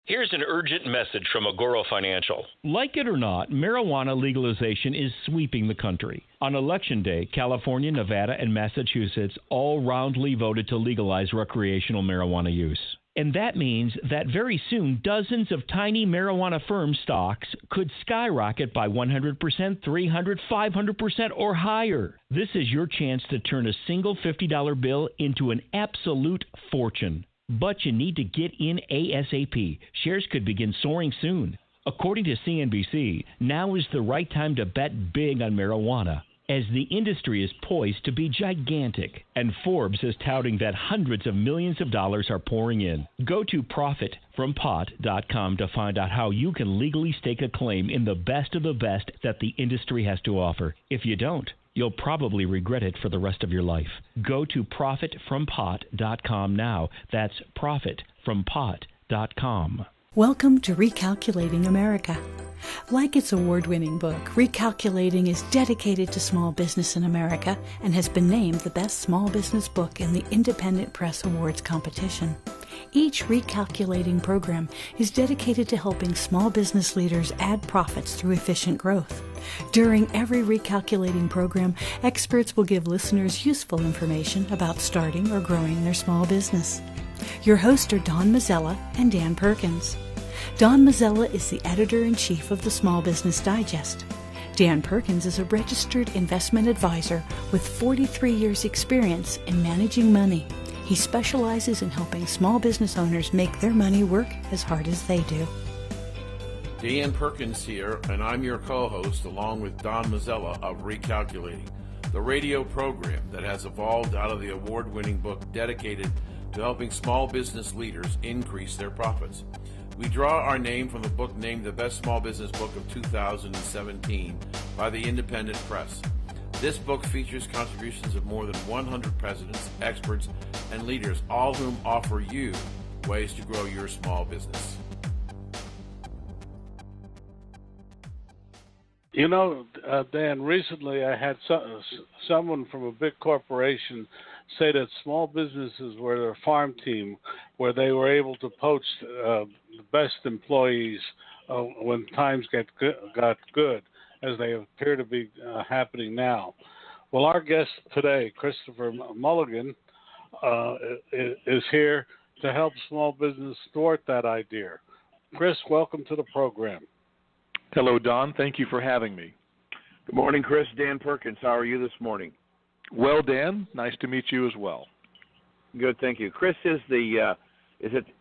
Here's an urgent message from Agoro Financial. Like it or not, marijuana legalization is sweeping the country. On Election Day, California, Nevada, and Massachusetts all roundly voted to legalize recreational marijuana use. And that means that very soon, dozens of tiny marijuana firm stocks could skyrocket by 100%, 300, 500%, or higher. This is your chance to turn a single $50 bill into an absolute fortune. But you need to get in ASAP. Shares could begin soaring soon. According to CNBC, now is the right time to bet big on marijuana, as the industry is poised to be gigantic, and Forbes is touting that hundreds of millions of dollars are pouring in. Go to profitfrompot.com to find out how you can legally stake a claim in the best of the best that the industry has to offer. If you don't, you'll probably regret it for the rest of your life. Go to profitfrompot.com now. That's profitfrompot.com. Welcome to Recalculating America. Like its award-winning book, Recalculating is dedicated to small business in America and has been named the best small business book in the Independent Press Awards competition. Each Recalculating program is dedicated to helping small business leaders add profits through efficient growth. During every Recalculating program, experts will give listeners useful information about starting or growing their small business. Your hosts are Don Mazzella and Dan Perkins. Don Mazzella is the editor-in-chief of the Small Business Digest. Dan Perkins is a registered investment advisor with 43 years' experience in managing money. He specializes in helping small business owners make their money work as hard as they do. Dan Perkins here, and I'm your co-host along with Don Mazzella of Recalculating, the radio program that has evolved out of the award-winning book dedicated to helping small business leaders increase their profits. We draw our name from the book named the best small business book of 2017 by the Independent Press. This book features contributions of more than 100 presidents, experts, and leaders, all whom offer you ways to grow your small business. You know, Dan, recently I had someone from a big corporation say that small businesses were their farm team, where they were able to poach the best employees when times got good, as they appear to be happening now. Well, our guest today, Christopher Mulligan, is here to help small business thwart that idea. Chris, welcome to the program. Hello, Don. Thank you for having me. Good morning, Chris. Dan Perkins. How are you this morning? Well, Dan, nice to meet you as well. Good, thank you. Chris is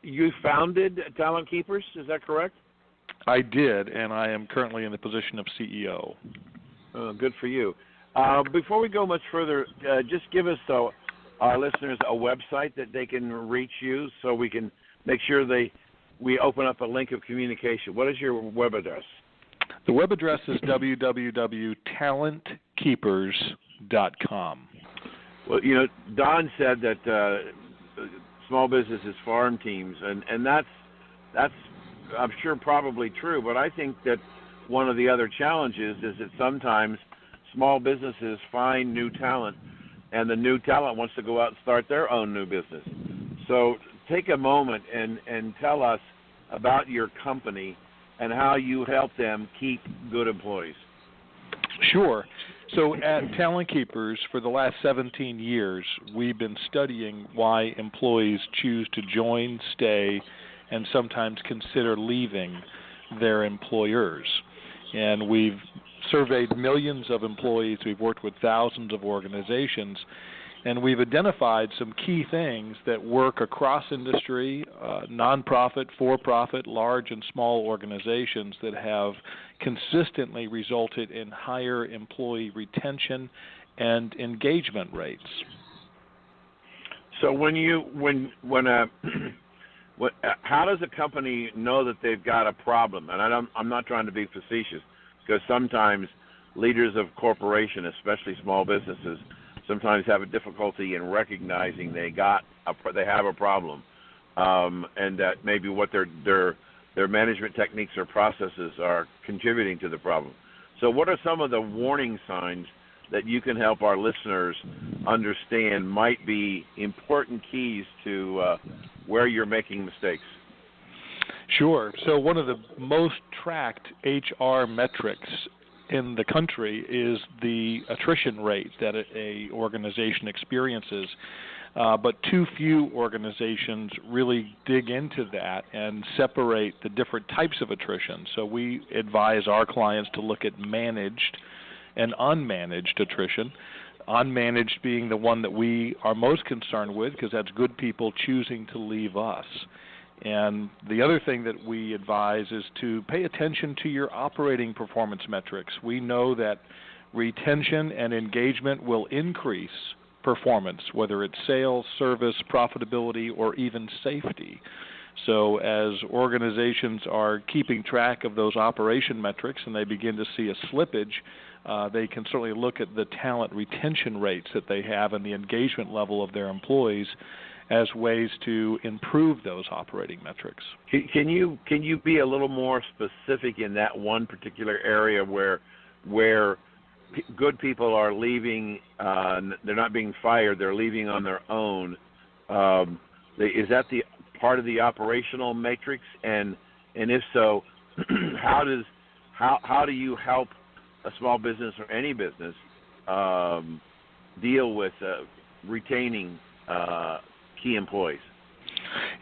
you founded Talent Keepers, is that correct? I did, and I am currently in the position of CEO. Good for you. Before we go much further, just give us, our listeners, a website that they can reach you so we can make sure we open up a link of communication. What is your web address? The web address is www.talentkeepers.com. Well, Don said that small business is farm teams, and that's I'm sure probably true, but I think that one of the other challenges is that sometimes small businesses find new talent, and the new talent wants to go out and start their own new business. So take a moment and tell us about your company and how you help them keep good employees. Sure. So at Talent Keepers, for the last 17 years, we've been studying why employees choose to join, stay, and sometimes consider leaving their employers. And we've surveyed millions of employees. We've worked with thousands of organizations, and we've identified some key things that work across industry, nonprofit, for-profit, large and small organizations that have consistently resulted in higher employee retention and engagement rates. So how does a company know that they've got a problem? And I'm not trying to be facetious, because sometimes leaders of corporation, especially small businesses, sometimes have a difficulty in recognizing they have a problem, and that maybe what their management techniques or processes are contributing to the problem. So what are some of the warning signs that you can help our listeners understand might be important keys to where you're making mistakes? Sure. So one of the most tracked HR metrics in the country is the attrition rate that a organization experiences. But too few organizations really dig into that and separate the different types of attrition. So we advise our clients to look at managed and unmanaged attrition. Unmanaged being the one that we are most concerned with, because that's good people choosing to leave us. And the other thing that we advise is to pay attention to your operating performance metrics. We know that retention and engagement will increase performance, whether it's sales, service, profitability, or even safety. So as organizations are keeping track of those operation metrics and they begin to see a slippage, they can certainly look at the talent retention rates that they have and the engagement level of their employees as ways to improve those operating metrics. Can you be a little more specific in that one particular area where good people are leaving? They're not being fired; they're leaving on their own. Is that the part of the operational matrix? And if so, how do you help a small business or any business deal with retaining key employees?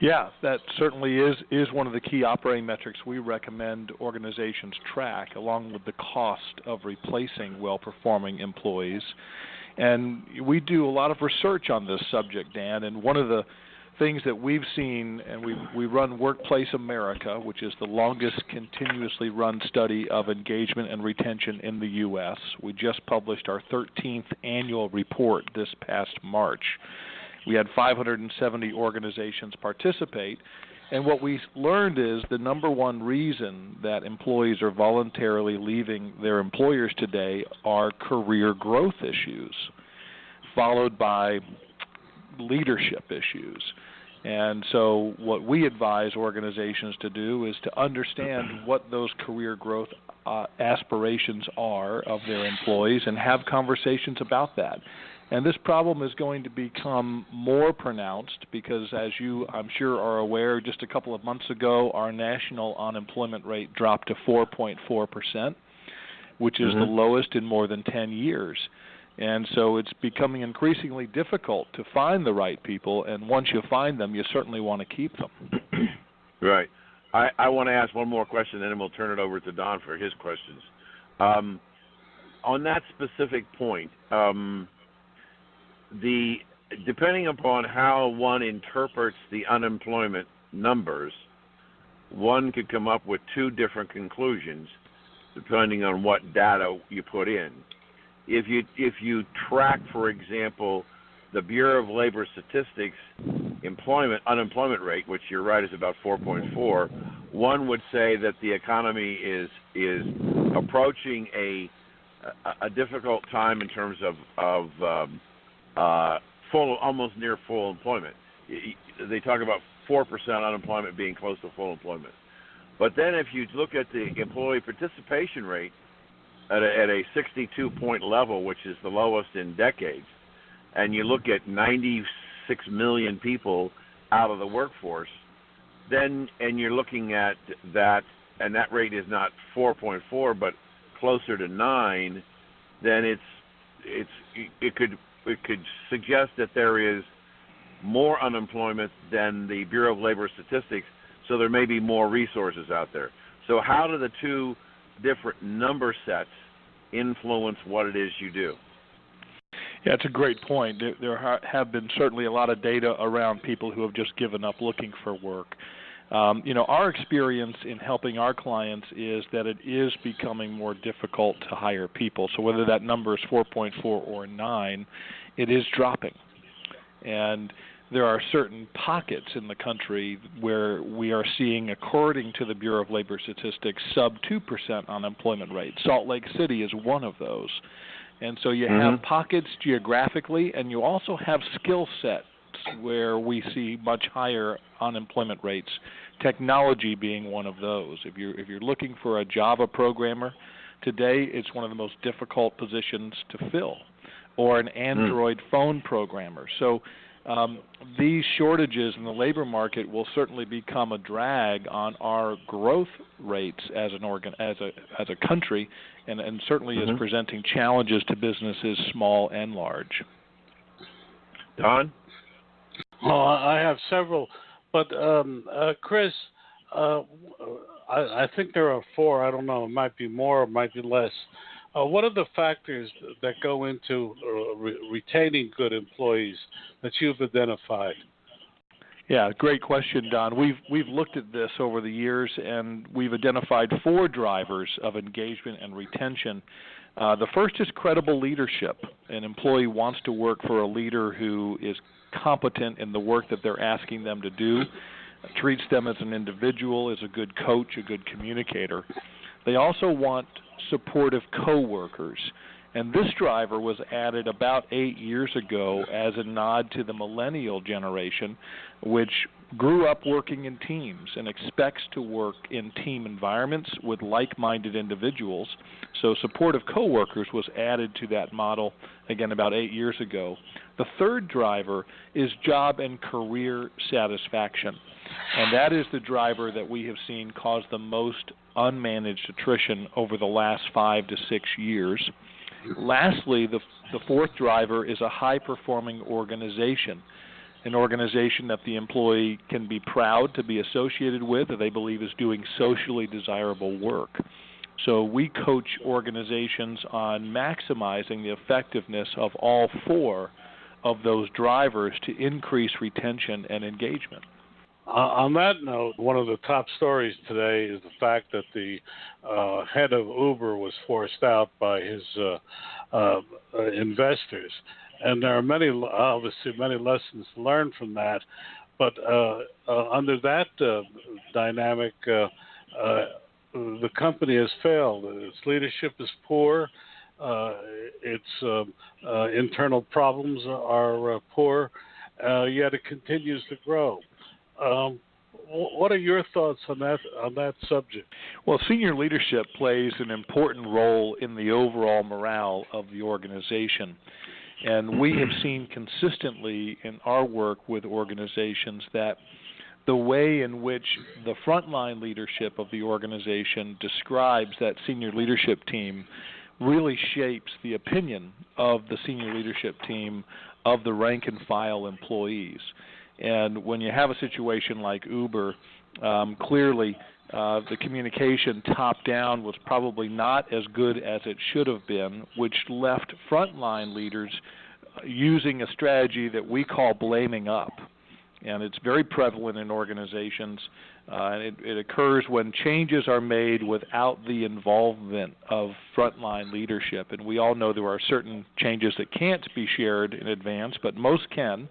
Yeah, that certainly is one of the key operating metrics we recommend organizations track, along with the cost of replacing well-performing employees. And we do a lot of research on this subject, Dan, and one of the things that we've seen, and we run Workplace America, which is the longest continuously run study of engagement and retention in the U.S. We just published our 13th annual report this past March. We had 570 organizations participate, and what we learned is the number one reason that employees are voluntarily leaving their employers today are career growth issues, followed by leadership issues. And so what we advise organizations to do is to understand what those career growth aspirations are of their employees and have conversations about that. And this problem is going to become more pronounced because, as you, I'm sure, are aware, just a couple of months ago, our national unemployment rate dropped to 4.4%, which is the lowest in more than 10 years. And so it's becoming increasingly difficult to find the right people, and once you find them, you certainly want to keep them. Right. I want to ask one more question, and then we'll turn it over to Don for his questions. On that specific point, depending upon how one interprets the unemployment numbers, one could come up with two different conclusions depending on what data you put in. If you track, for example, the Bureau of Labor Statistics unemployment rate, which you're right is about 4.4, one would say that the economy is approaching a difficult time in terms of almost near full employment. They talk about 4% unemployment being close to full employment. But then if you look at the employee participation rate at a 62-point level, which is the lowest in decades, and you look at 96 million people out of the workforce, and you're looking at that, and that rate is not 4.4 but closer to 9, then it could suggest that there is more unemployment than the Bureau of Labor Statistics, so there may be more resources out there. So how do the two different number sets influence what it is you do? Yeah, it's a great point. There have been certainly a lot of data around people who have just given up looking for work. Our experience in helping our clients is that it is becoming more difficult to hire people. So whether that number is 4.4 or 9, it is dropping. And there are certain pockets in the country where we are seeing, according to the Bureau of Labor Statistics, sub 2% unemployment rate. Salt Lake City is one of those. And so you have pockets geographically, and you also have skill sets where we see much higher unemployment rates, technology being one of those. If you're looking for a Java programmer, today it's one of the most difficult positions to fill, or an Android phone programmer. So These shortages in the labor market will certainly become a drag on our growth rates as a country, and certainly is presenting challenges to businesses small and large. Don? Oh, I have several, but Chris, I think there are 4. I don't know. It might be more, it might be less. What are the factors that go into retaining good employees that you've identified? Yeah, great question, Don. We've looked at this over the years, and we've identified 4 drivers of engagement and retention. The first is credible leadership. An employee wants to work for a leader who is competent in the work that they're asking them to do, treats them as an individual, is a good coach, a good communicator. They also want supportive coworkers. And this driver was added about 8 years ago as a nod to the millennial generation, which grew up working in teams and expects to work in team environments with like-minded individuals. So supportive coworkers was added to that model, again, about 8 years ago. The third driver is job and career satisfaction. And that is the driver that we have seen cause the most unmanaged attrition over the last 5 to 6 years. Lastly, the fourth driver is a high-performing organization, an organization that the employee can be proud to be associated with, that they believe is doing socially desirable work. So we coach organizations on maximizing the effectiveness of all 4 of those drivers to increase retention and engagement. On that note, one of the top stories today is the fact that the head of Uber was forced out by his investors. And there are obviously many lessons to learn from that. But under that dynamic, the company has failed. Its leadership is poor. Its internal problems are poor, yet it continues to grow. What are your thoughts on that subject? Well, senior leadership plays an important role in the overall morale of the organization. And we have seen consistently in our work with organizations that the way in which the frontline leadership of the organization describes that senior leadership team really shapes the opinion of the senior leadership team of the rank and file employees. And when you have a situation like Uber, clearly the communication top-down was probably not as good as it should have been, which left frontline leaders using a strategy that we call blaming up. And it's very prevalent in organizations. And it occurs when changes are made without the involvement of frontline leadership. And we all know there are certain changes that can't be shared in advance, but most can.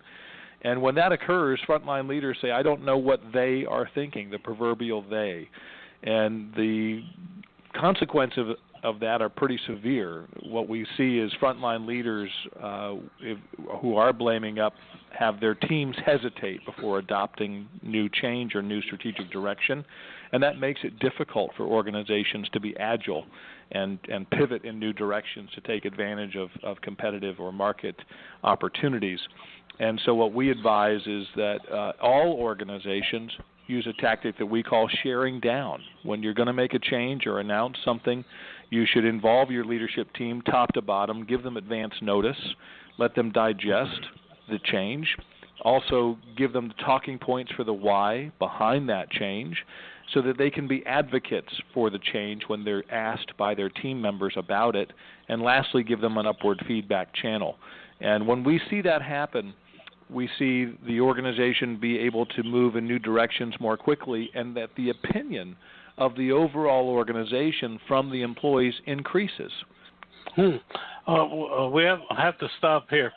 And when that occurs, frontline leaders say, I don't know what they are thinking, the proverbial they. And the consequences of that are pretty severe. What we see is frontline leaders who are blaming up have their teams hesitate before adopting new change or new strategic direction. And that makes it difficult for organizations to be agile and pivot in new directions to take advantage of competitive or market opportunities. And so what we advise is that all organizations use a tactic that we call sharing down. When you're going to make a change or announce something, you should involve your leadership team top to bottom, give them advance notice, let them digest the change, also give them the talking points for the why behind that change so that they can be advocates for the change when they're asked by their team members about it, and lastly, give them an upward feedback channel. And when we see that happen, we see the organization be able to move in new directions more quickly, and that the opinion of the overall organization from the employees increases. We have to stop here,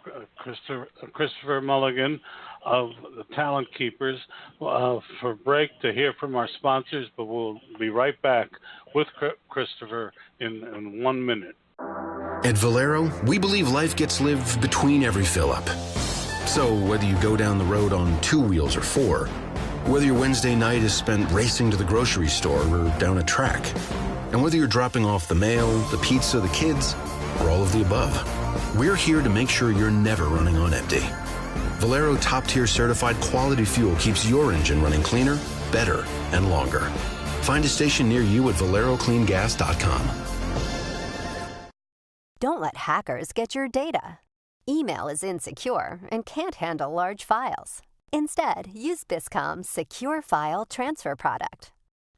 Christopher Mulligan of the Talent Keepers, for a break to hear from our sponsors, but we'll be right back with Christopher in 1 minute. At Valero, we believe life gets lived between every fill-up. So whether you go down the road on 2 wheels or 4, whether your Wednesday night is spent racing to the grocery store or down a track, and whether you're dropping off the mail, the pizza, the kids, or all of the above, we're here to make sure you're never running on empty. Valero top-tier certified quality fuel keeps your engine running cleaner, better, and longer. Find a station near you at ValeroCleanGas.com. Don't let hackers get your data. Email is insecure and can't handle large files. Instead, use Biscom's Secure File Transfer product.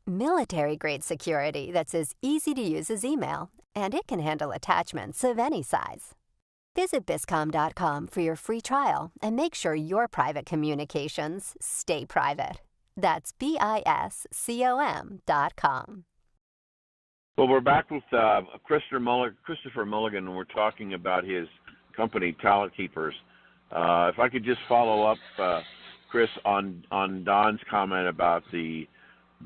Military-grade security that's as easy to use as email, and it can handle attachments of any size. Visit Biscom.com for your free trial and make sure your private communications stay private. That's BISCOM.com. Well, we're back with Christopher Mulligan, and we're talking about his company, Talent Keepers. If I could just follow up, Chris, on Don's comment about the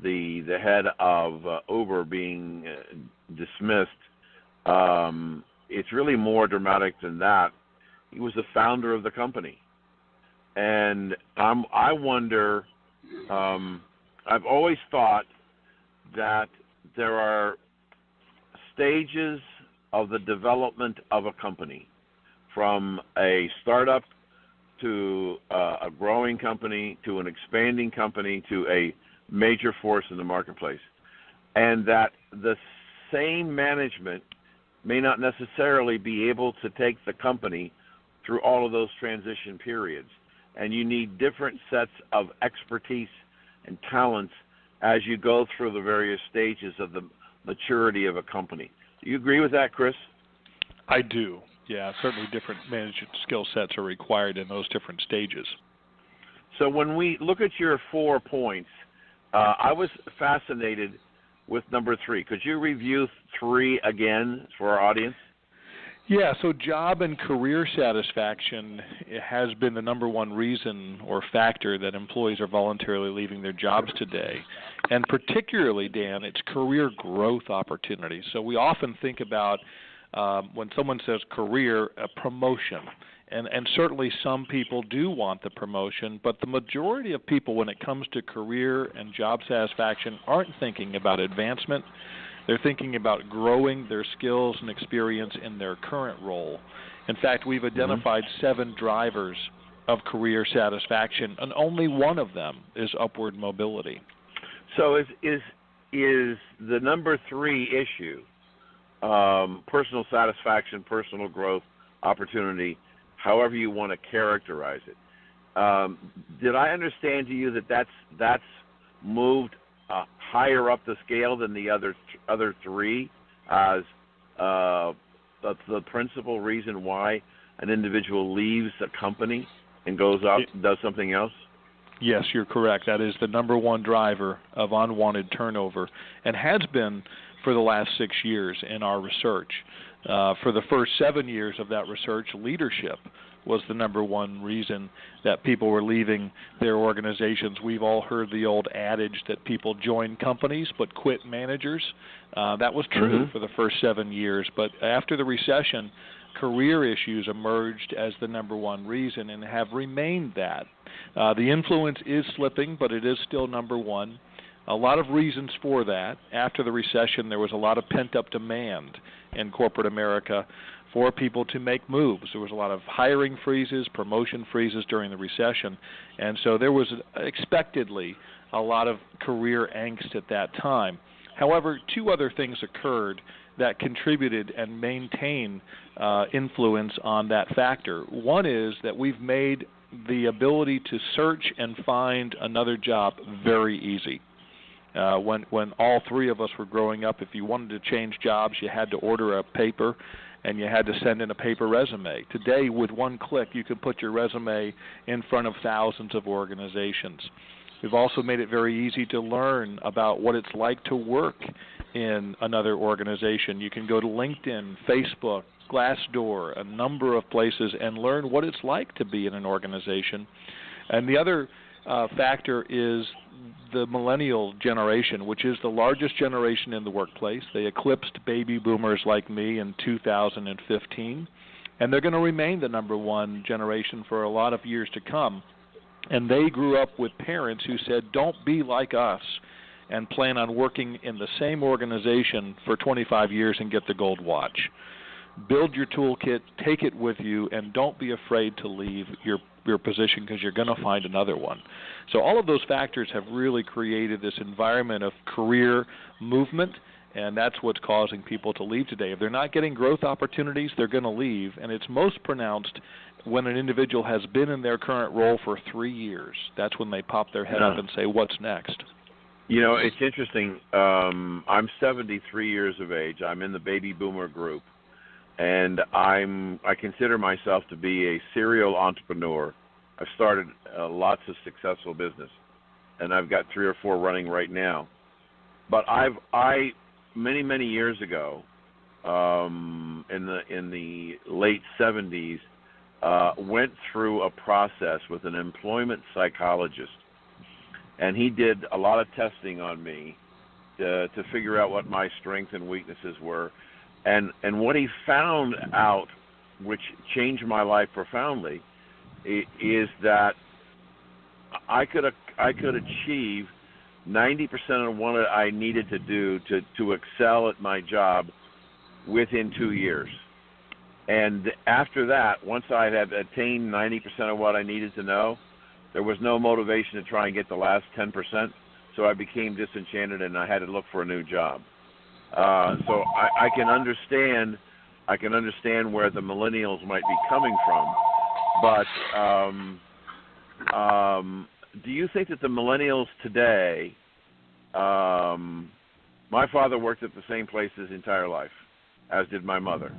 head of Uber being dismissed. It's really more dramatic than that. He was the founder of the company, and I wonder. I've always thought that there are stages of the development of a company, from a startup to a growing company to an expanding company to a major force in the marketplace, and that the same management may not necessarily be able to take the company through all of those transition periods, and you need different sets of expertise and talents as you go through the various stages of the maturity of a company. Do you agree with that, Chris? I do. Yeah, certainly different management skill sets are required in those different stages. So when we look at your 4 points, I was fascinated with number 3. Could you review 3 again for our audience? Yeah, so job and career satisfaction has been the number one reason or factor that employees are voluntarily leaving their jobs today. And particularly, Dan, it's career growth opportunities. So we often think about, when someone says career, a promotion. And certainly some people do want the promotion, but the majority of people, when it comes to career and job satisfaction, aren't thinking about advancement. They're thinking about growing their skills and experience in their current role. In fact, we've identified 7 drivers of career satisfaction, and only one of them is upward mobility. So is the number 3 issue, personal satisfaction, personal growth, opportunity, however you want to characterize it, did I understand to you that that's moved higher up the scale than the other 3 as the principal reason why an individual leaves a company and goes out and does something else? Yes, you're correct. That is the number one driver of unwanted turnover, and has been for the last 6 years in our research. For the first 7 years of that research, leadership was the number one reason that people were leaving their organizations. We've all heard the old adage that people join companies but quit managers. That was true for the first 7 years, but after the recession, career issues emerged as the number one reason and have remained that. The influence is slipping, but it is still number one. A lot of reasons for that. After the recession, there was a lot of pent-up demand in corporate America for people to make moves. There was a lot of hiring freezes, promotion freezes during the recession, and so there was expectedly a lot of career angst at that time. However, 2 other things occurred that contributed and maintain influence on that factor. One is that we've made the ability to search and find another job very easy. When all 3 of us were growing up, if you wanted to change jobs, you had to order a paper and you had to send in a paper resume. Today, with one click, you can put your resume in front of thousands of organizations. We've also made it very easy to learn about what it's like to work in another organization. You can go to LinkedIn, Facebook, Glassdoor, a number of places, and learn what it's like to be in an organization. And the other factor is the millennial generation, which is the largest generation in the workplace. They eclipsed baby boomers like me in 2015, and they're going to remain the number one generation for a lot of years to come. And they grew up with parents who said, don't be like us and plan on working in the same organization for 25 years and get the gold watch. Build your toolkit, take it with you, and don't be afraid to leave your your position because you're going to find another one. So all of those factors have really created this environment of career movement, and that's what's causing people to leave today. If they're not getting growth opportunities, they're going to leave, and it's most pronounced when an individual has been in their current role for 3 years. That's when they pop their head up and say, what's next? You know, it's interesting. I'm 73 years of age. I'm in the baby boomer group, and I consider myself to be a serial entrepreneur. I've started lots of successful business, and I've got 3 or 4 running right now. But I many years ago, in the late 70s, went through a process with an employment psychologist, and he did a lot of testing on me to figure out what my strengths and weaknesses were, and what he found out, which changed my life profoundly, is that I could achieve 90% of what I needed to do to excel at my job within 2 years. And after that, once I had attained 90% of what I needed to know, there was no motivation to try and get the last 10%. So I became disenchanted, and I had to look for a new job. So I can understand where the millennials might be coming from, but do you think that the millennials today, my father worked at the same place his entire life, as did my mother.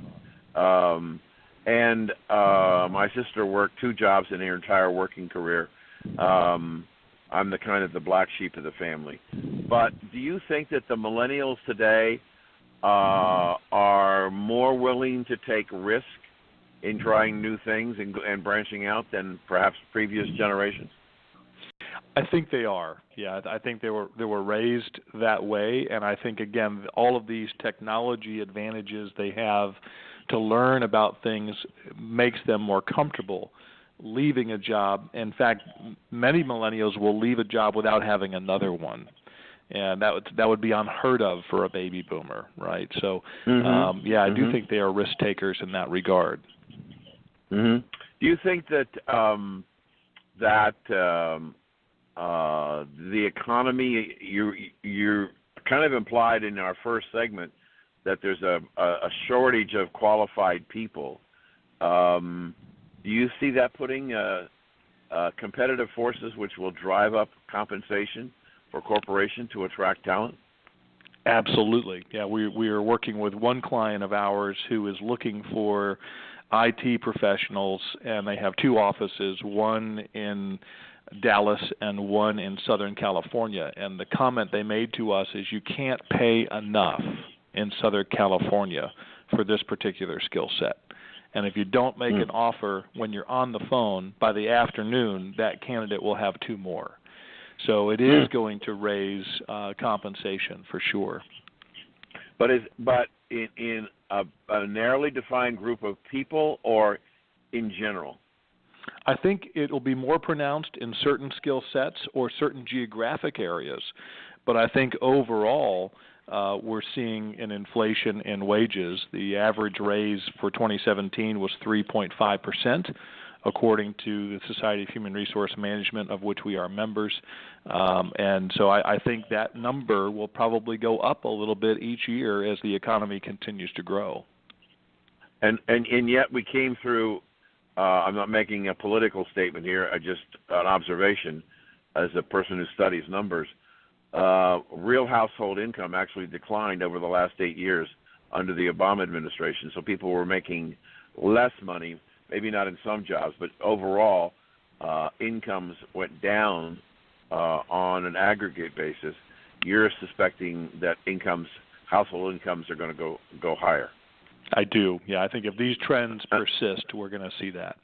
And my sister worked 2 jobs in her entire working career. I'm the kind of the black sheep of the family. But do you think that the millennials today are more willing to take risk in trying new things and branching out than perhaps previous generations? I think they are. Yeah, I think they were raised that way, and I think, again, all of these technology advantages they have to learn about things makes them more comfortable leaving a job. In fact, many millennials will leave a job without having another one, and that would be unheard of for a baby boomer, right? So, I do think they are risk takers in that regard. Do you think that the economy, you're kind of implied in our first segment that there's a shortage of qualified people. Do you see that putting competitive forces which will drive up compensation for corporation to attract talent? Absolutely. Yeah, we are working with one client of ours who is looking for IT professionals, and they have 2 offices, one in Dallas and one in Southern California. And the comment they made to us is you can't pay enough in Southern California for this particular skill set. And if you don't make an offer when you're on the phone, by the afternoon, that candidate will have 2 more. So it is going to raise compensation for sure. But in a narrowly defined group of people or in general? I think it will be more pronounced in certain skill sets or certain geographic areas. But I think overall, we're seeing an inflation in wages. The average raise for 2017 was 3.5%, according to the Society of Human Resource Management, of which we are members. And so I think that number will probably go up a little bit each year as the economy continues to grow. And yet we came through, I'm not making a political statement here, just an observation as a person who studies numbers. Real household income actually declined over the last 8 years under the Obama administration. So people were making less money, maybe not in some jobs, but overall incomes went down on an aggregate basis. You're suspecting that household incomes are going to go higher. I do. Yeah, I think if these trends persist, we're going to see that.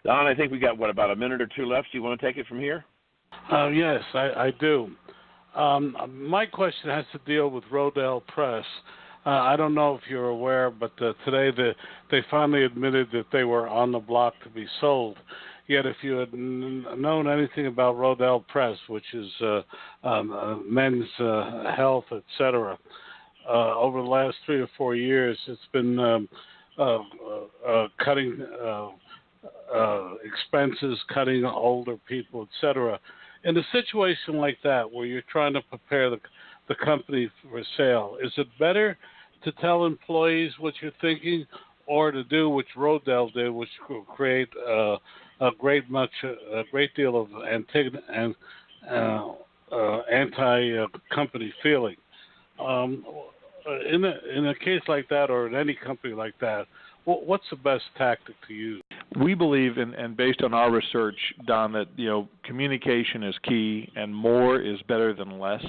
Don, I think we got, about a minute or 2 left. Do you want to take it from here? Yes, I do. My question has to deal with Rodale Press. I don't know if you're aware, but today they finally admitted that they were on the block to be sold. Yet if you had known anything about Rodale Press, which is men's health, etc., over the last 3 or 4 years, it's been cutting expenses, cutting older people, etc. In a situation like that, where you're trying to prepare the company for sale, is it better to tell employees what you're thinking, or to do what Rodell did, which could create a great deal of anti-company feeling? In a case like that, or in any company like that, what's the best tactic to use? We believe, and based on our research, Don, that communication is key, and more is better than less.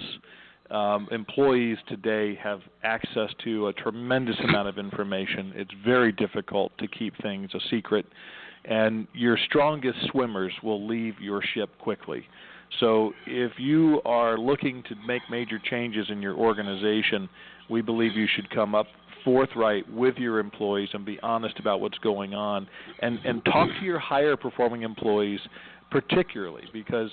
Employees today have access to a tremendous amount of information. It's very difficult to keep things a secret, and your strongest swimmers will leave your ship quickly. So if you are looking to make major changes in your organization, we believe you should come up forthright with your employees and be honest about what's going on, and talk to your higher performing employees particularly, because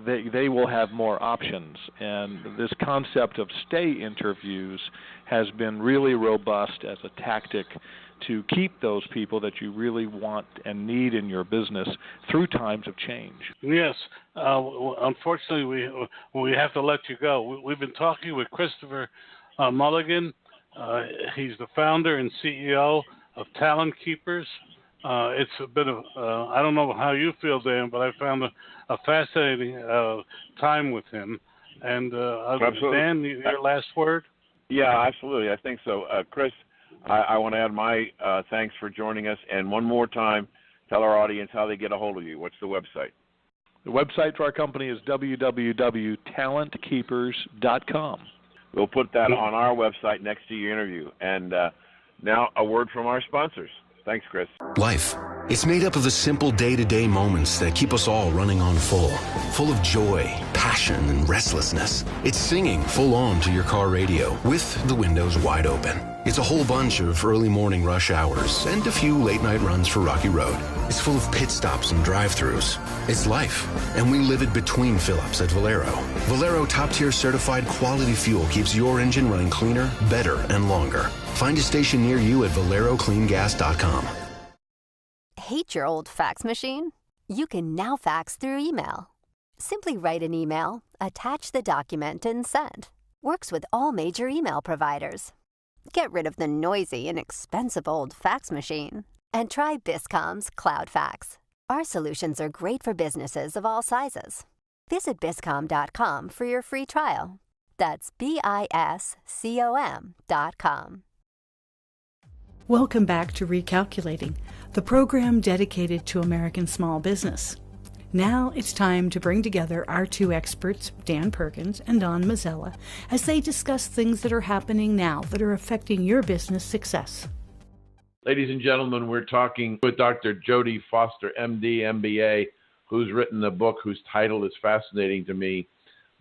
they will have more options. And this concept of stay interviews has been really robust as a tactic to keep those people that you really want and need in your business through times of change. Yes. Unfortunately, we have to let you go. We've been talking with Christopher Mulligan. He's the founder and CEO of Talent Keepers. It's a bit of, I don't know how you feel, Dan, but I found a fascinating time with him. And Dan, your last word? Yeah, absolutely. I think so. Chris, I want to add my thanks for joining us. And one more time, tell our audience how they get a hold of you. What's the website? The website for our company is www.talentkeepers.com. We'll put that on our website next to your interview. And now a word from our sponsors. Thanks, Chris. Life. It's made up of the simple day-to-day moments that keep us all running on full of joy, passion, and restlessness. It's singing full on to your car radio with the windows wide open. It's a whole bunch of early morning rush hours and a few late night runs for Rocky Road. It's full of pit stops and drive-thrus. It's life, and we live it between fill-ups at Valero. Valero top-tier certified quality fuel keeps your engine running cleaner, better, and longer. Find a station near you at ValeroCleanGas.com. Hate your old fax machine? You can now fax through email. Simply write an email, attach the document, and send. Works with all major email providers. Get rid of the noisy and expensive old fax machine and try Biscom's Cloud Fax. Our solutions are great for businesses of all sizes. Visit Biscom.com for your free trial. That's BISCOM.com. Welcome back to Recalculating, the program dedicated to American small business. Now it's time to bring together our two experts, Dan Perkins and Don Mazzella, as they discuss things that are happening now that are affecting your business success. Ladies and gentlemen, we're talking with Dr. Jody Foster, MD, MBA, who's written a book whose title is fascinating to me,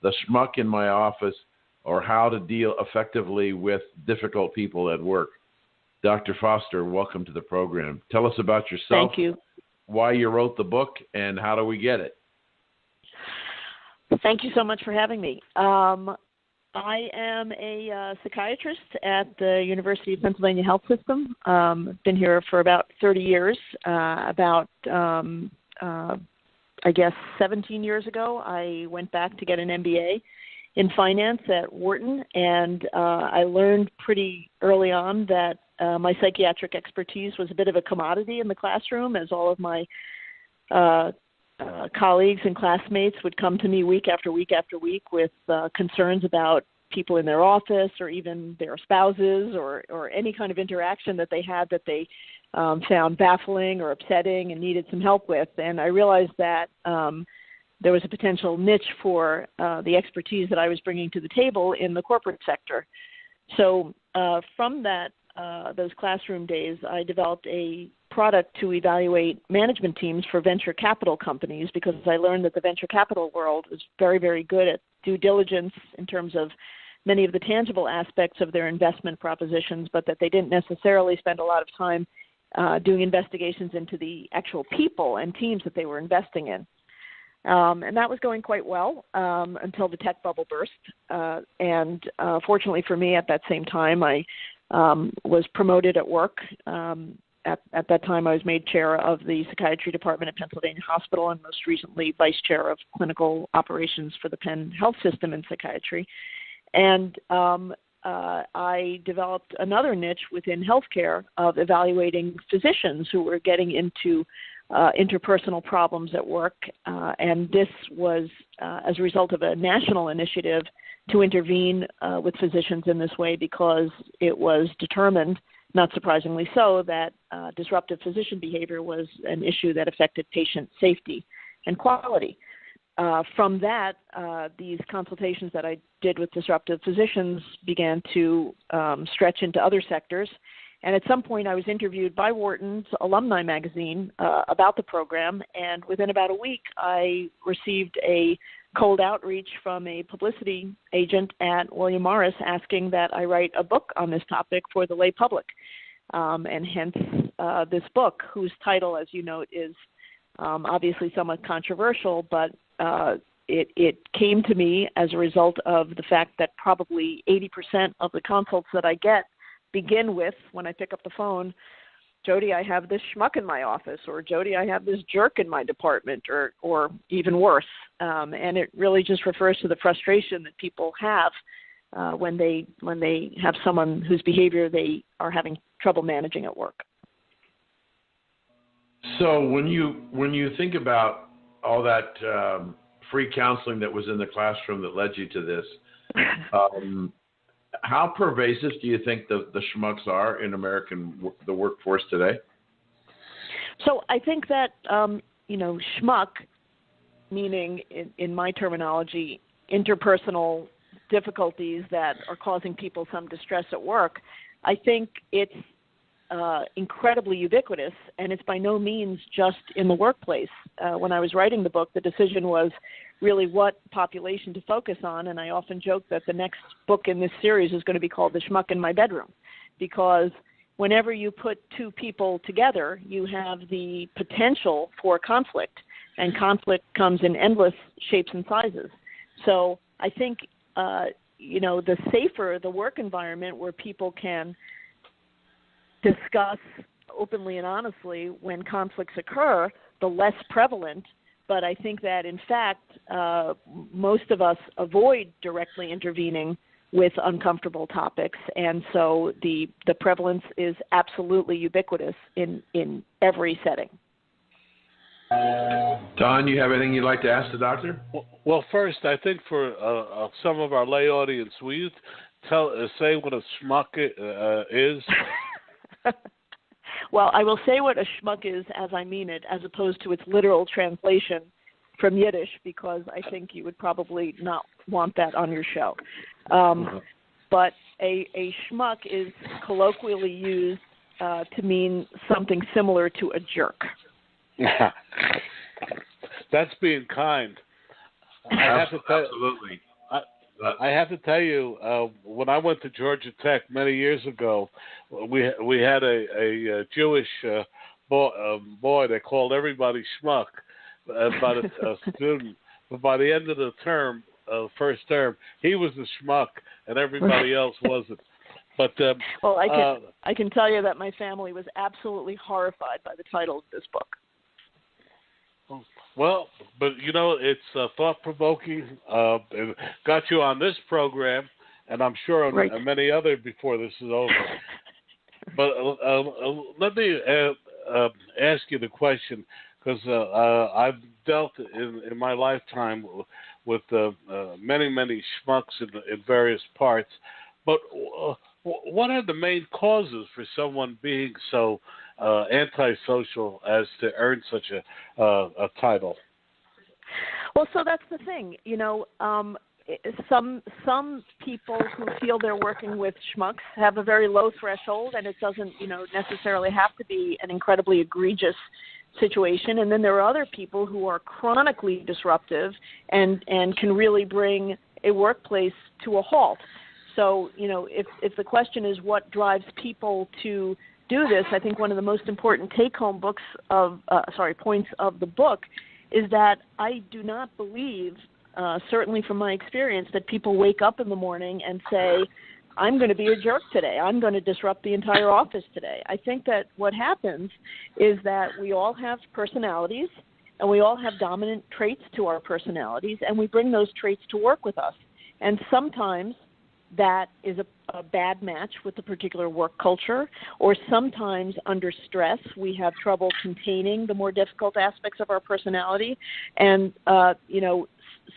The Schmuck in My Office, or How to Deal Effectively with Difficult People at Work. Dr. Foster, welcome to the program. Tell us about yourself. Thank you. Why you wrote the book, and how do we get it? Thank you so much for having me. I am a psychiatrist at the University of Pennsylvania Health System. Been here for about 30 years. I guess 17 years ago, I went back to get an MBA in finance at Wharton, and I learned pretty early on that my psychiatric expertise was a bit of a commodity in the classroom, as all of my colleagues and classmates would come to me week after week after week with concerns about people in their office or even their spouses or any kind of interaction that they had that they found baffling or upsetting and needed some help with. And I realized that there was a potential niche for the expertise that I was bringing to the table in the corporate sector. So from that, those classroom days, I developed a product to evaluate management teams for venture capital companies, because I learned that the venture capital world is very, very good at due diligence in terms of many of the tangible aspects of their investment propositions, but that they didn't necessarily spend a lot of time doing investigations into the actual people and teams that they were investing in. And that was going quite well until the tech bubble burst. And fortunately for me, at that same time, I was promoted at work at that time, I was made chair of the psychiatry department at Pennsylvania Hospital and most recently vice chair of clinical operations for the Penn Health System in psychiatry. And I developed another niche within healthcare of evaluating physicians who were getting into interpersonal problems at work. And this was as a result of a national initiative to intervene with physicians in this way because it was determined, not surprisingly so, that disruptive physician behavior was an issue that affected patient safety and quality. From that, these consultations that I did with disruptive physicians began to stretch into other sectors. And at some point, I was interviewed by Wharton's Alumni Magazine about the program. And within about a week, I received a cold outreach from a publicity agent at William Morris asking that I write a book on this topic for the lay public. And hence this book, whose title, as you note, is obviously somewhat controversial, but it came to me as a result of the fact that probably 80% of the consults that I get begin with, when I pick up the phone, Jody, I have this schmuck in my office, or Jody, I have this jerk in my department, or even worse. And it really just refers to the frustration that people have when they have someone whose behavior they are having trouble managing at work. So when you think about all that free counseling that was in the classroom that led you to this, how pervasive do you think the schmucks are in the workforce today? So I think that, schmuck, meaning in my terminology, interpersonal difficulties that are causing people some distress at work, I think it's incredibly ubiquitous, and it's by no means just in the workplace. When I was writing the book, the decision was really what population to focus on, and I often joke that the next book in this series is going to be called The Schmuck in My Bedroom, because whenever you put two people together, you have the potential for conflict, and conflict comes in endless shapes and sizes. So I think, the safer the work environment where people can discuss openly and honestly when conflicts occur, the less prevalent. But I think that, in fact, most of us avoid directly intervening with uncomfortable topics. And so the prevalence is absolutely ubiquitous in every setting. Don, you have anything you'd like to ask the doctor? Well, first, I think for some of our lay audience, will you say what a schmuck is? Well, I will say what a schmuck is as I mean it, as opposed to its literal translation from Yiddish, because I think you would probably not want that on your show. But a schmuck is colloquially used to mean something similar to a jerk. That's being kind. Absolutely. I have to tell you, when I went to Georgia Tech many years ago, we had a Jewish boy that called everybody schmuck about a student. But by the end of the term, first term, he was the schmuck and everybody else wasn't. But well, I can tell you that my family was absolutely horrified by the title of this book. Well, but it's thought-provoking. It got you on this program, and I'm sure on many other before this is over. But let me ask you the question, because I've dealt in my lifetime with many schmucks in various parts. But what are the main causes for someone being so antisocial as to earn such a title? Well, so that's the thing. Some people who feel they're working with schmucks have a very low threshold, and it doesn't, necessarily have to be an incredibly egregious situation. And then there are other people who are chronically disruptive and can really bring a workplace to a halt. So, if the question is what drives people to do this, I think one of the most important take-home points of the book is that I do not believe, certainly from my experience, that people wake up in the morning and say, I'm going to be a jerk today. I'm going to disrupt the entire office today. I think that what happens is that we all have personalities, and we all have dominant traits to our personalities, and we bring those traits to work with us. And sometimes that is a bad match with the particular work culture, or sometimes under stress we have trouble containing the more difficult aspects of our personality. And,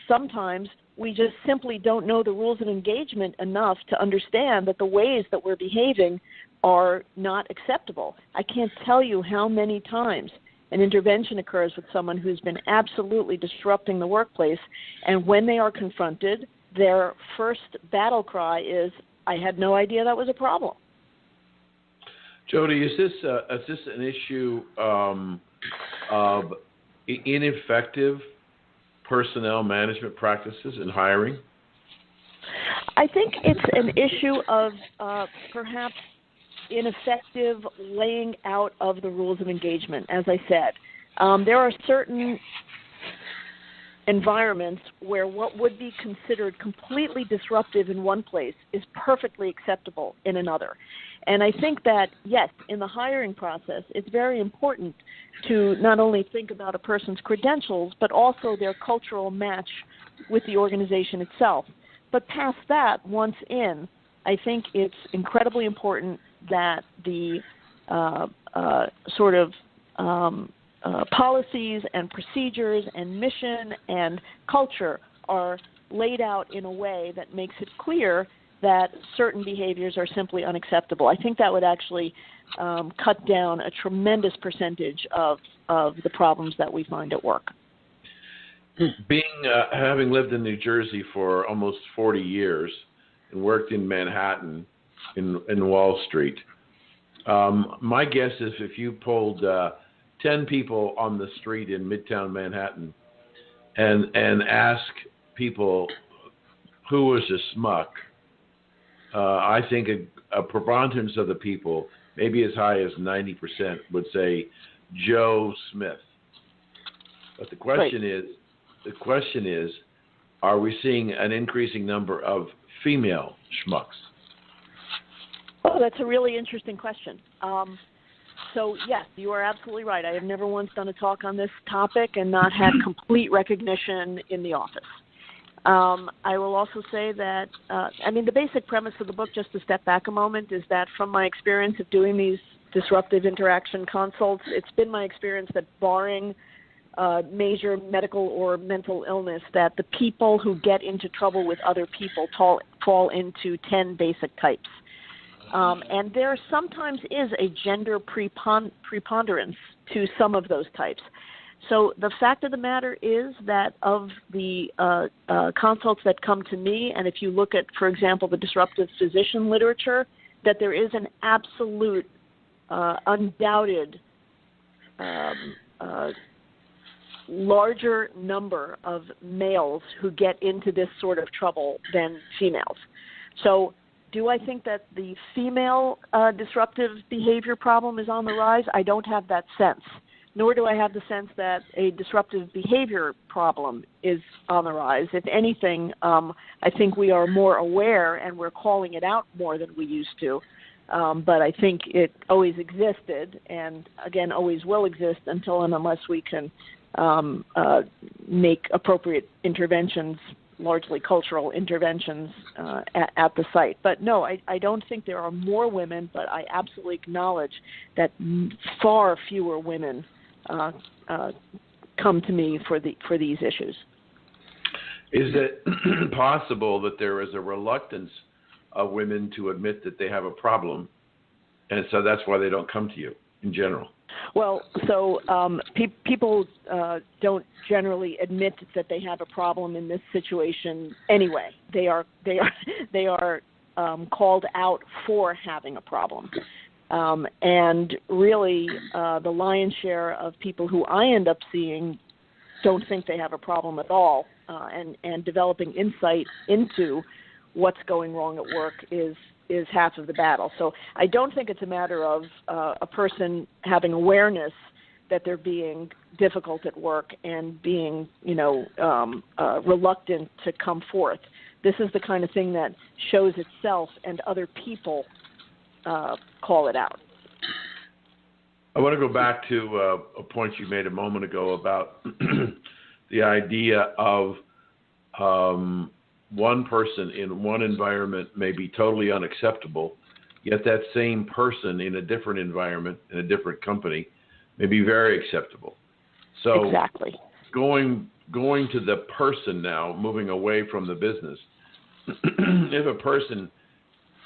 sometimes we just simply don't know the rules of engagement enough to understand that the ways that we're behaving are not acceptable. I can't tell you how many times an intervention occurs with someone who's been absolutely disrupting the workplace, and when they are confronted, their first battle cry is, I had no idea that was a problem. Jody, is this an issue of ineffective personnel management practices in hiring? I think it's an issue of perhaps ineffective laying out of the rules of engagement. As I said, there are certain environments where what would be considered completely disruptive in one place is perfectly acceptable in another. And I think that, yes, in the hiring process, it's very important to not only think about a person's credentials, but also their cultural match with the organization itself. But past that, once in, I think it's incredibly important that the policies and procedures and mission and culture are laid out in a way that makes it clear that certain behaviors are simply unacceptable. I think that would actually cut down a tremendous percentage of the problems that we find at work. Having lived in New Jersey for almost 40 years and worked in Manhattan in Wall Street, my guess is if you polled 10 people on the street in Midtown Manhattan and ask people who was a schmuck, I think a preponderance of the people, maybe as high as 90%, would say Joe Smith. But the question is, are we seeing an increasing number of female schmucks? Oh, that's a really interesting question. So, yes, you are absolutely right. I have never once done a talk on this topic and not had complete recognition in the office. I will also say that, the basic premise of the book, just to step back a moment, is that from my experience of doing these disruptive interaction consults, it's been my experience that barring major medical or mental illness, that the people who get into trouble with other people fall into 10 basic types. And there sometimes is a gender preponderance to some of those types. So the fact of the matter is that of the consults that come to me, and if you look at, for example, the disruptive physician literature, that there is an absolute, undoubted larger number of males who get into this sort of trouble than females. So do I think that the female disruptive behavior problem is on the rise? I don't have that sense. Nor do I have the sense that a disruptive behavior problem is on the rise. If anything, I think we are more aware and we're calling it out more than we used to. But I think it always existed and, again, always will exist until and unless we can make appropriate interventions, largely cultural interventions, at the site. But no, I don't think there are more women, but I absolutely acknowledge that far fewer women come to me for these issues. Is it possible that there is a reluctance of women to admit that they have a problem, and so that's why they don't come to you in general? Well, so people don't generally admit that they have a problem in this situation anyway. They are called out for having a problem. And really, the lion's share of people who I end up seeing don't think they have a problem at all, and developing insight into what's going wrong at work is half of the battle. So I don't think it's a matter of a person having awareness that they're being difficult at work and being, reluctant to come forth. this is the kind of thing that shows itself and other people call it out. I want to go back to a point you made a moment ago about the idea of one person in one environment may be totally unacceptable, yet that same person in a different environment, in a different company, may be very acceptable. So exactly. Going to the person now, moving away from the business, if a person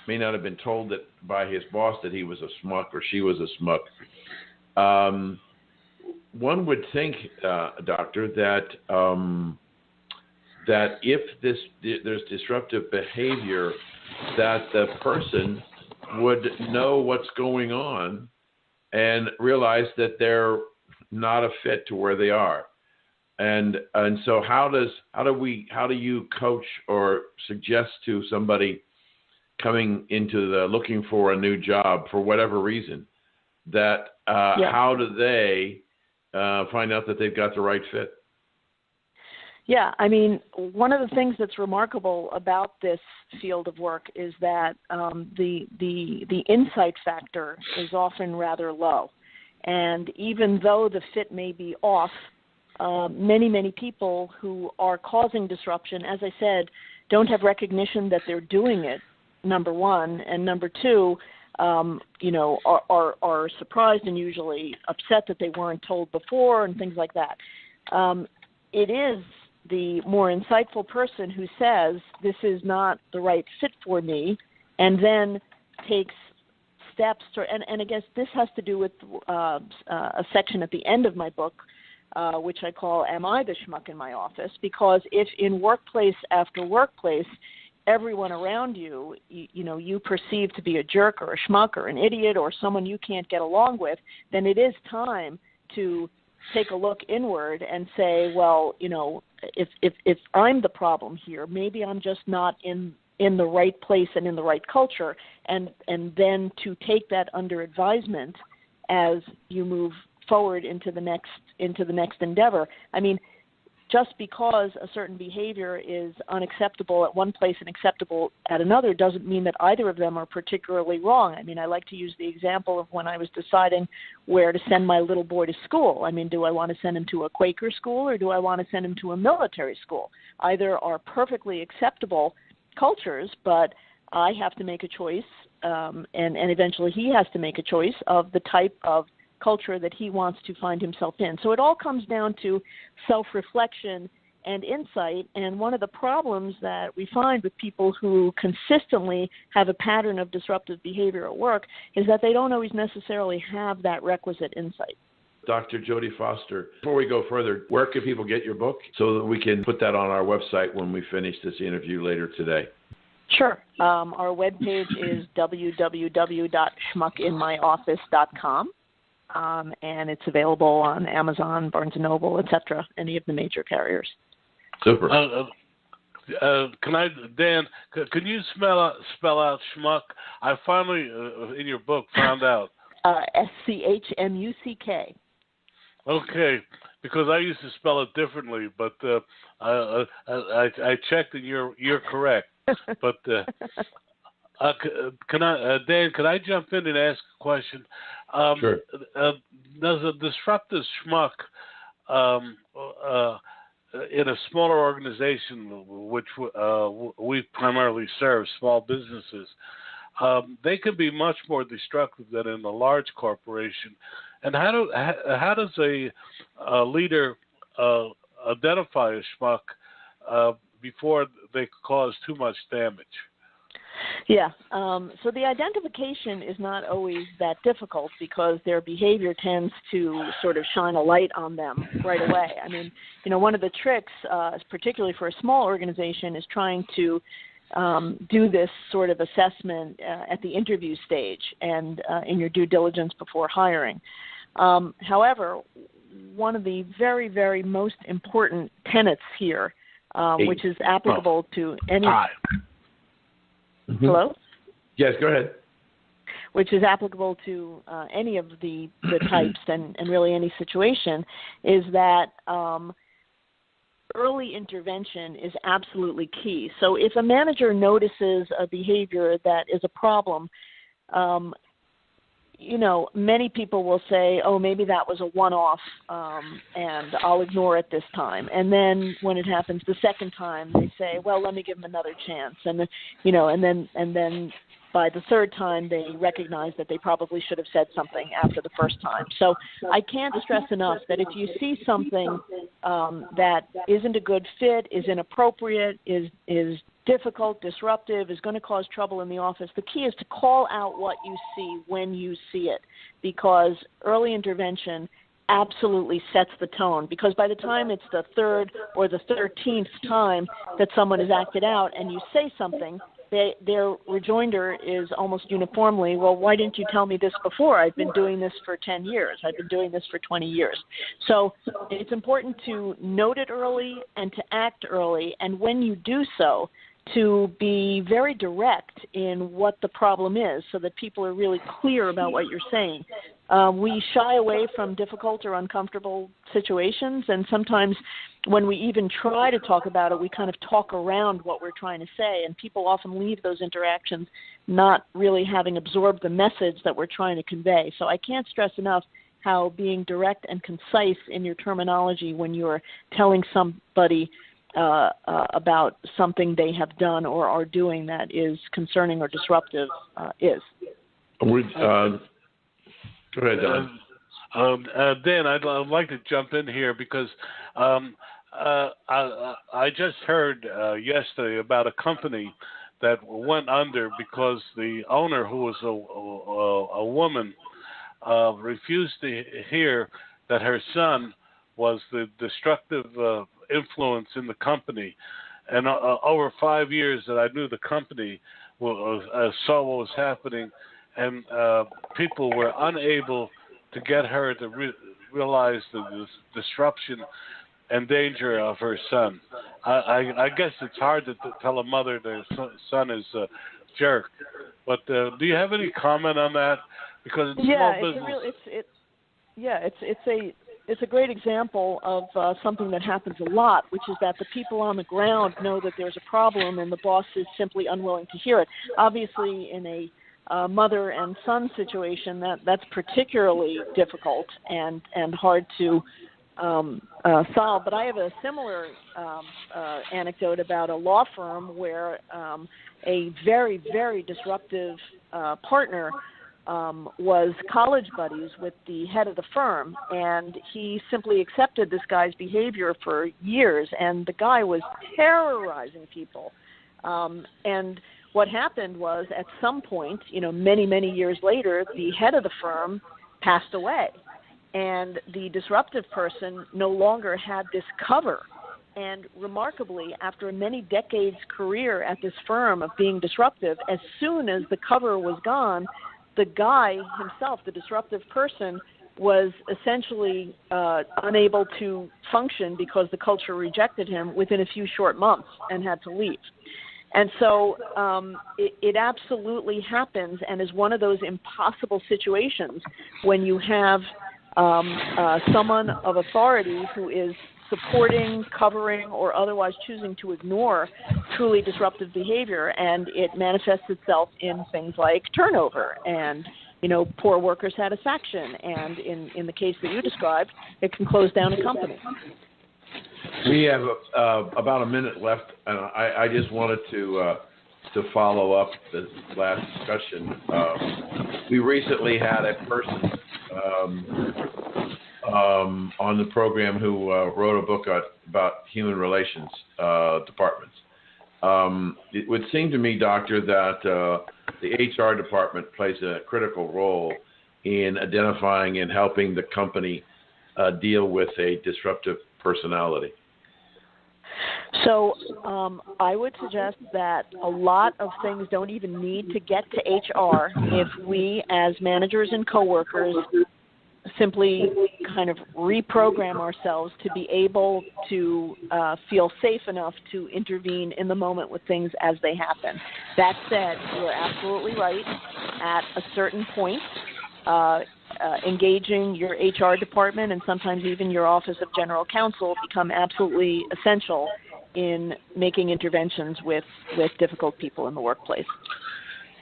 may not have been told that by his boss that he was a schmuck or she was a schmuck, one would think, Doctor, that if there's disruptive behavior, that the person would know what's going on and realize that they're not a fit to where they are. And so how do you coach or suggest to somebody coming into looking for a new job for whatever reason that how do they find out that they've got the right fit? Yeah, I mean, one of the things that's remarkable about this field of work is that the insight factor is often rather low. And even though the fit may be off, many people who are causing disruption, as I said, don't have recognition that they're doing it, number one. And number two, are surprised and usually upset that they weren't told before and things like that. It is the more insightful person who says, this is not the right fit for me, and then takes steps and I guess this has to do with a section at the end of my book, which I call Am I the Schmuck in My Office? Because if in workplace after workplace, everyone around you, you perceive to be a jerk or a schmuck or an idiot or someone you can't get along with, then it is time to take a look inward and say, well, if I'm the problem here, maybe I'm just not in the right place and in the right culture, and then to take that under advisement as you move forward into the next endeavor. I mean, just because a certain behavior is unacceptable at one place and acceptable at another doesn't mean that either of them are particularly wrong. I mean, I like to use the example of when I was deciding where to send my little boy to school. I mean, do I want to send him to a Quaker school or do I want to send him to a military school? Either are perfectly acceptable cultures, but I have to make a choice, and eventually he has to make a choice of the type of culture that he wants to find himself in. So it all comes down to self-reflection and insight. And one of the problems that we find with people who consistently have a pattern of disruptive behavior at work is that they don't always necessarily have that requisite insight. Dr. Jody Foster, before we go further, where can people get your book so that we can put that on our website when we finish this interview later today? Sure. Our webpage is www.schmuckinmyoffice.com. And it's available on Amazon, Barnes & Noble, etc., any of the major carriers. Super. Dan, can you spell out schmuck? I finally, in your book, found out. SCHMUCK. Okay, because I used to spell it differently, but I checked and you're correct. But Dan, can I jump in and ask a question? Sure. Does a disruptive schmuck in a smaller organization, which we primarily serve, small businesses, they can be much more destructive than in a large corporation. And how does a leader identify a schmuck before they cause too much damage? Yeah, so the identification is not always that difficult because their behavior tends to sort of shine a light on them right away. I mean, one of the tricks, particularly for a small organization, is trying to do this sort of assessment at the interview stage and in your due diligence before hiring. However, one of the very, very most important tenets here, which is applicable to any... Mm-hmm. Hello? Yes, go ahead. Which is applicable to any of the types and really any situation, is that early intervention is absolutely key. So if a manager notices a behavior that is a problem, many people will say, oh, maybe that was a one-off, and I'll ignore it this time. And then when it happens the second time, they say, well, let me give them another chance. And then by the third time, they recognize that they probably should have said something after the first time. So I can't stress enough that if you see something that isn't a good fit, is inappropriate, is difficult, disruptive, is going to cause trouble in the office, the key is to call out what you see when you see it, because early intervention absolutely sets the tone. Because by the time it's the third or the 13th time that someone has acted out and you say something, their rejoinder is almost uniformly, well, why didn't you tell me this before? I've been doing this for 10 years. I've been doing this for 20 years. So it's important to note it early and to act early. And when you do so, to be very direct in what the problem is so that people are really clear about what you're saying. We shy away from difficult or uncomfortable situations, and sometimes when we even try to talk about it, we kind of talk around what we're trying to say, and people often leave those interactions not really having absorbed the message that we're trying to convey. So I can't stress enough how being direct and concise in your terminology when you're telling somebody about something they have done or are doing that is concerning or disruptive is. Go ahead, Don. Dan, I'd like to jump in here because I just heard yesterday about a company that went under because the owner, who was a woman, refused to hear that her son was the destructive influence in the company. And over 5 years that I knew the company, saw what was happening, and people were unable to get her to realize the disruption and danger of her son. I guess it's hard to tell a mother their son is a jerk, but do you have any comment on that? Because it's small business. It's a great example of something that happens a lot, which is that the people on the ground know that there's a problem and the boss is simply unwilling to hear it. Obviously, in a mother and son situation, that's particularly difficult and hard to solve. But I have a similar anecdote about a law firm where a very, very disruptive partner was college buddies with the head of the firm, and he simply accepted this guy's behavior for years, and the guy was terrorizing people. And what happened was, at some point, many, many years later, the head of the firm passed away, and the disruptive person no longer had this cover. And remarkably, after many decades' career at this firm of being disruptive, as soon as the cover was gone, the guy himself, the disruptive person, was essentially unable to function because the culture rejected him within a few short months and had to leave. And so it absolutely happens and is one of those impossible situations when you have someone of authority who is supporting, covering, or otherwise choosing to ignore truly disruptive behavior, and it manifests itself in things like turnover and, poor worker satisfaction, and in the case that you described, it can close down a company. We have about a minute left, and I just wanted to follow up the last discussion. We recently had a person on the program who wrote a book about human relations departments. It would seem to me, Doctor, that the HR department plays a critical role in identifying and helping the company deal with a disruptive personality. So I would suggest that a lot of things don't even need to get to HR if we as managers and coworkers simply kind of reprogram ourselves to be able to feel safe enough to intervene in the moment with things as they happen. That said, you're absolutely right. At a certain point, engaging your HR department and sometimes even your Office of General Counsel become absolutely essential in making interventions with difficult people in the workplace.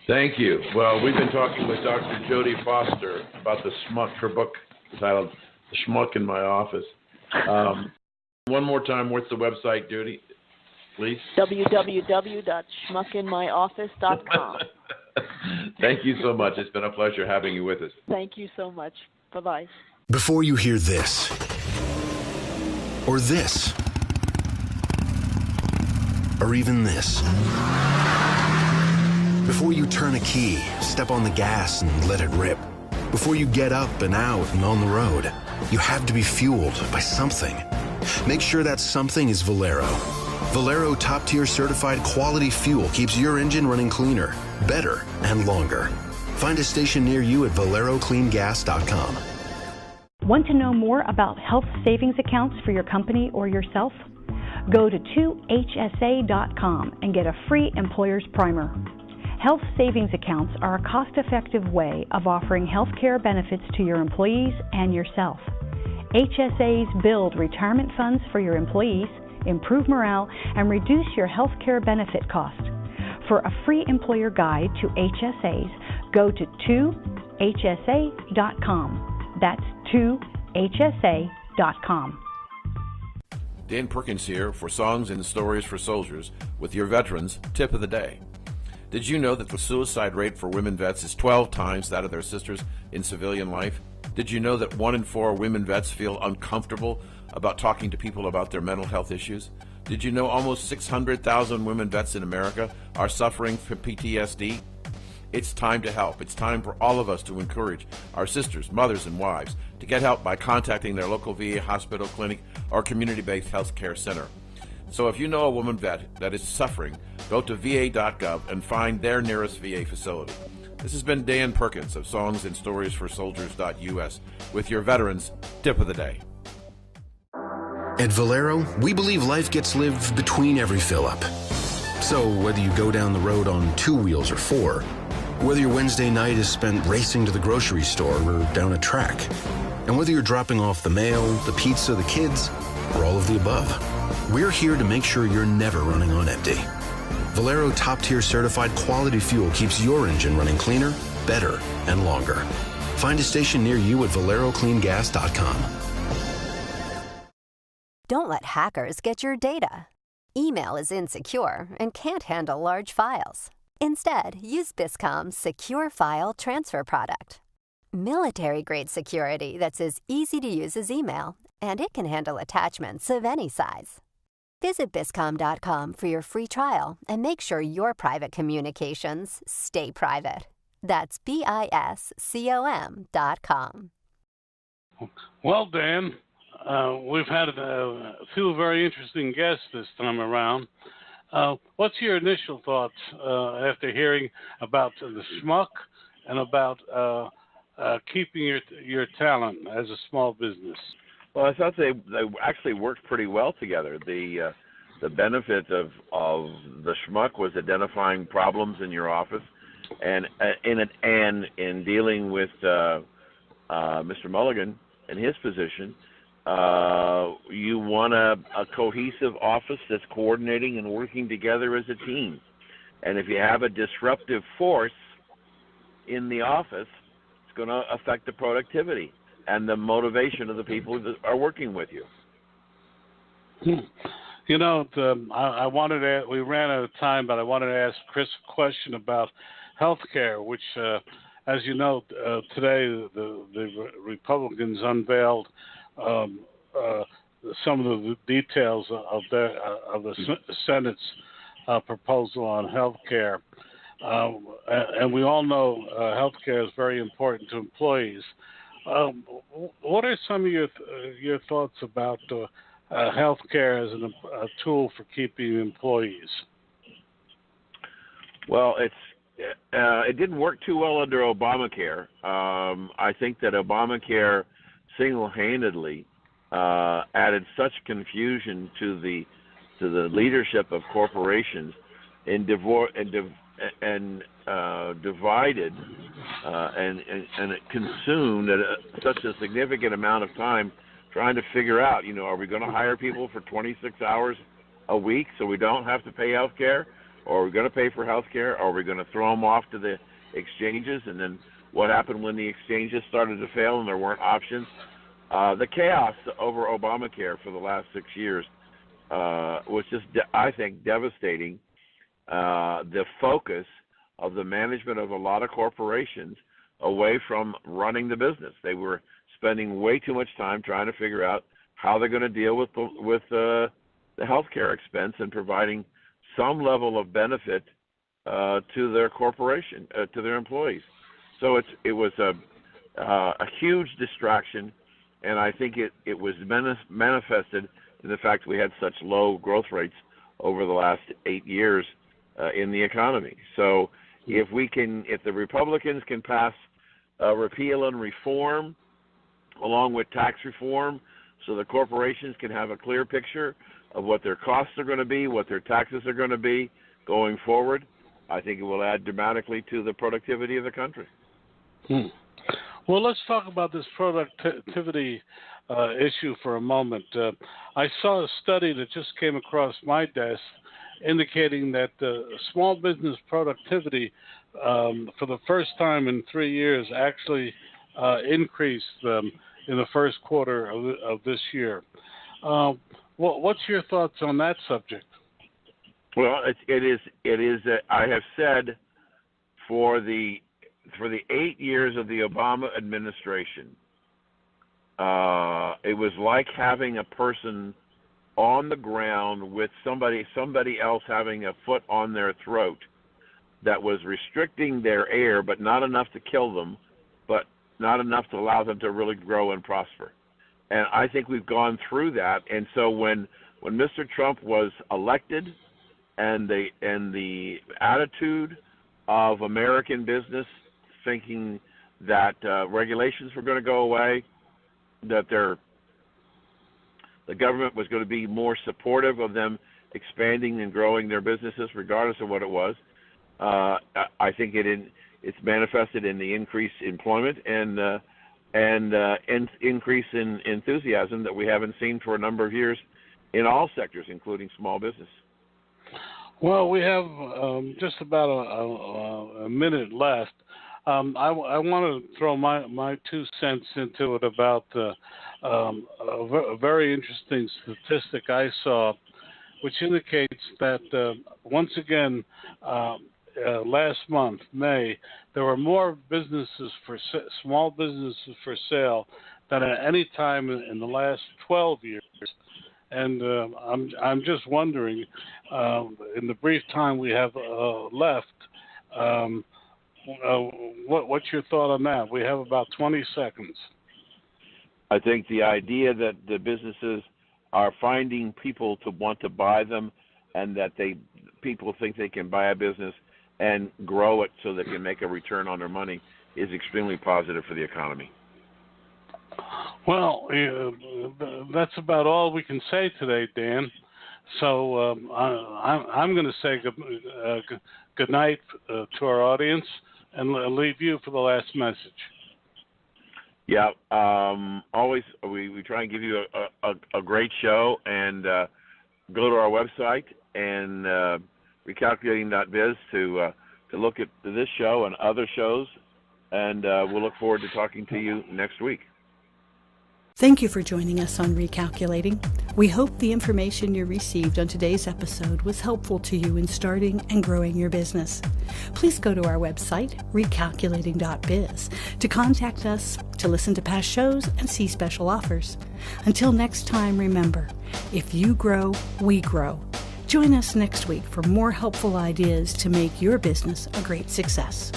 Thank you. Well, we've been talking with Dr. Jody Foster about the Schmuck, her book titled The Schmuck in My Office. One more time, what's the website, Jody, please? www.schmuckinmyoffice.com. Thank you so much. It's been a pleasure having you with us. Thank you so much. Bye-bye. Before you hear this, or this, or even this, before you turn a key, step on the gas and let it rip, before you get up and out and on the road, you have to be fueled by something. Make sure that something is Valero. Valero top-tier certified quality fuel keeps your engine running cleaner, better, and longer. Find a station near you at valerocleangas.com. Want to know more about health savings accounts for your company or yourself? Go to 2hsa.com and get a free employer's primer. Health savings accounts are a cost-effective way of offering health care benefits to your employees and yourself. HSAs build retirement funds for your employees, improve morale, and reduce your health care benefit cost. For a free employer guide to HSAs, go to 2hsa.com. That's 2hsa.com. Dan Perkins here for Songs and Stories for Soldiers with your Veterans Tip of the Day. Did you know that the suicide rate for women vets is 12 times that of their sisters in civilian life? Did you know that 1 in 4 women vets feel uncomfortable about talking to people about their mental health issues? Did you know almost 600,000 women vets in America are suffering from PTSD? It's time to help. It's time for all of us to encourage our sisters, mothers, and wives to get help by contacting their local VA hospital, clinic, or community-based health care center. So if you know a woman vet that is suffering, go to va.gov and find their nearest VA facility. This has been Dan Perkins of Songs and Stories for Soldiers.us with your Veterans Tip of the Day. At Valero, we believe life gets lived between every fill-up. So whether you go down the road on 2 wheels or 4, whether your Wednesday night is spent racing to the grocery store or down a track, and whether you're dropping off the mail, the pizza, the kids, or all of the above, we're here to make sure you're never running on empty. Valero top-tier certified quality fuel keeps your engine running cleaner, better, and longer. Find a station near you at valerocleangas.com. Don't let hackers get your data. Email is insecure and can't handle large files. Instead, use Biscom's Secure File Transfer product. Military-grade security that's as easy to use as email, and it can handle attachments of any size. Visit Biscom.com for your free trial and make sure your private communications stay private. That's BISCOM.com. Well, Dan, we've had a few very interesting guests this time around. What's your initial thoughts after hearing about the Schmuck and about keeping your talent as a small business? Well, I thought they actually worked pretty well together. The benefit of the Schmuck was identifying problems in your office, and in dealing with Mr. Mulligan and his position, you want a cohesive office that's coordinating and working together as a team. And if you have a disruptive force in the office, it's going to affect the productivity and the motivation of the people that are working with you. You know, I wanted to. We ran out of time, but I wanted to ask Chris a question about healthcare, which, as you know, today the Republicans unveiled some of the details of the Senate's proposal on healthcare, and we all know healthcare is very important to employees. What are some of your thoughts about healthcare as a tool for keeping employees? Well, it didn't work too well under Obamacare. I think that Obamacare single-handedly added such confusion to the leadership of corporations and divided and it consumed such a significant amount of time trying to figure out, are we going to hire people for 26 hours a week so we don't have to pay health care, or are we going to pay for health care, or are we going to throw them off to the exchanges? And then what happened when the exchanges started to fail and there weren't options? The chaos over Obamacare for the last 6 years was just, I think, devastating. The focus of the management of a lot of corporations away from running the business. They were spending way too much time trying to figure out how they're going to deal with the healthcare expense and providing some level of benefit to their corporation, to their employees. So it was a huge distraction, and I think it was manifested in the fact we had such low growth rates over the last 8 years in the economy. So if the Republicans can pass repeal and reform along with tax reform, so the corporations can have a clear picture of what their costs are going to be, what their taxes are going to be going forward, I think it will add dramatically to the productivity of the country. Well, let's talk about this productivity issue for a moment. I saw a study that just came across my desk indicating that small business productivity for the first time in 3 years actually increased in the first quarter of this year. What's your thoughts on that subject? Well, it is. I have said for the 8 years of the Obama administration, it was like having a person on the ground with somebody else having a foot on their throat that was restricting their air, but not enough to kill them, but not enough to allow them to really grow and prosper. And I think we've gone through that. And so when Mr. Trump was elected, and the attitude of American business thinking that regulations were going to go away, that the government was going to be more supportive of them expanding and growing their businesses regardless of what it was, I think it's manifested in the increased employment and increase in enthusiasm that we haven't seen for a number of years in all sectors, including small business. Well, we have just about a minute left. I want to throw my 2 cents into it about a very interesting statistic I saw, which indicates that once again, last month, May, there were more small businesses for sale than at any time in the last 12 years. And I'm just wondering, in the brief time we have left, what's your thought on that? We have about 20 seconds. I think the idea that the businesses are finding people to want to buy them, and that people think they can buy a business and grow it so they can make a return on their money is extremely positive for the economy. Well, that's about all we can say today, Dan. So I'm going to say good night to our audience and leave you for the last message. Yeah, always we try and give you a great show, and go to our website and recalculating.biz to look at this show and other shows, and we'll look forward to talking to you next week. Thank you for joining us on Recalculating. We hope the information you received on today's episode was helpful to you in starting and growing your business. Please go to our website, recalculating.biz, to contact us, to listen to past shows, and see special offers. Until next time, remember, if you grow, we grow. Join us next week for more helpful ideas to make your business a great success.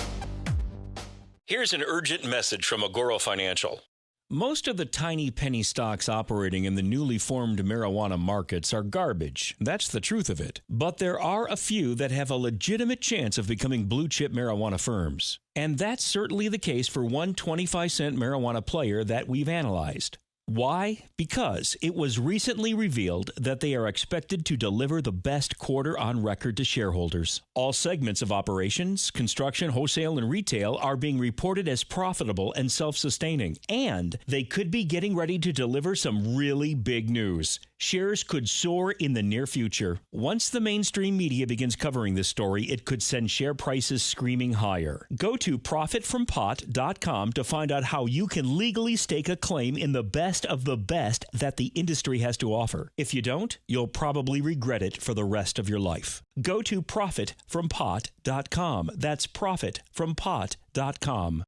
Here's an urgent message from Agoro Financial. Most of the tiny penny stocks operating in the newly formed marijuana markets are garbage. That's the truth of it. But there are a few that have a legitimate chance of becoming blue-chip marijuana firms. And that's certainly the case for one 25-cent marijuana player that we've analyzed. Why? Because it was recently revealed that they are expected to deliver the best quarter on record to shareholders. All segments of operations, construction, wholesale, and retail are being reported as profitable and self-sustaining, and they could be getting ready to deliver some really big news. Shares could soar in the near future. Once the mainstream media begins covering this story, it could send share prices screaming higher. Go to profitfrompot.com to find out how you can legally stake a claim in the best of the best that the industry has to offer. If you don't, you'll probably regret it for the rest of your life. Go to profitfrompot.com. That's profitfrompot.com.